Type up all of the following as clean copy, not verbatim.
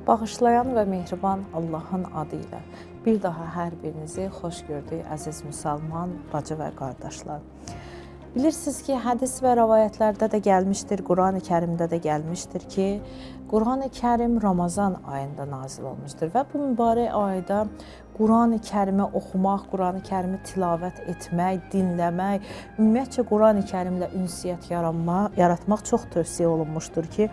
Bağışlayan və mehriban Allahın adı ilə bir daha hər birinizi xoş gördük, əziz müsəlman, bacı və qardaşlar. Bilirsiniz ki, hədis və rəvayətlərdə də gəlmişdir, Qurani-Kərimdə də gəlmişdir ki, Qurani-Kərim Ramazan ayında nazil olmuşdur və bu mübarək ayda Qurani-Kərimi oxumaq, Qurani-Kərimi tilavət etmək, dinləmək, ümumiyyətcə Qurani-Kərimlə ünsiyyət yaratmaq çox tövsiyə olunmuşdur ki,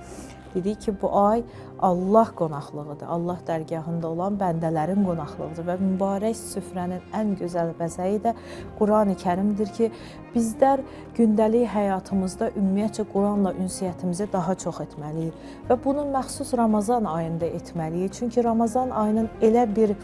dedik ki, bu ay Allah qonaqlığıdır, Allah dərgahında olan bəndələrin qonaqlığıdır və mübarək süfrənin ən gözəl bəzəyi də Qurani-Kərimdir ki, bizlər gündəlik həyatımızda ümumiyyətcə Quranla ünsiyyətimizi daha çox etməliyik və bunu məxsus Ramazan ayında etməliyik. Çünki Ramazan ayının elə bir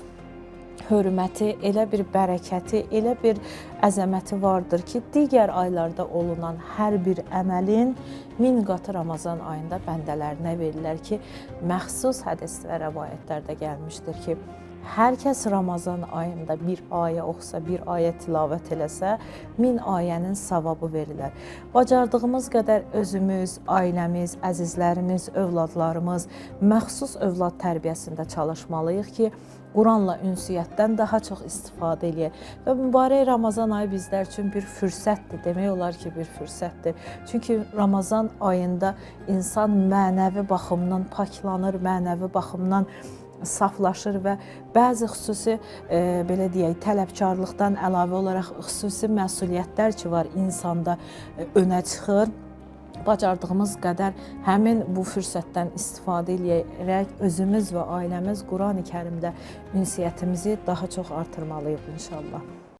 hörməti, elə bir bərəkəti, elə bir əzəməti vardır ki, digər aylarda olunan hər bir əməlin 1000 qatı Ramazan ayında bəndələrinə verirlər ki, məxsus hədis və rəvayətlərdə gəlmişdir ki, hər kəs Ramazan ayında bir ayə oxusa, bir ayə tilavət eləsə, 1000 ayənin savabı verilir. Bacardığımız qədər özümüz, ailəmiz, əzizlərimiz, övladlarımız məxsus övlad tərbiyəsində çalışmalıyıq ki, Quranla ünsiyyətdən daha çox istifadə eləyək. Və mübarək Ramazan ayı bizlər üçün bir fürsətdir, demək olar ki, bir fürsətdir. Çünki Ramazan ayında insan mənəvi baxımdan paklanır, mənəvi baxımdan saflaşır və bəzi xüsusi, belə deyək, tələbkarlıqdan əlavə olaraq xüsusi məsuliyyətlər ki var insanda önə çıxır. Bacardığımız qədər həmin bu fürsətdən istifadə edərək özümüz və ailəmiz Qurani-Kərimdə ünsiyyətimizi daha çox artırmalıyıq inşallah.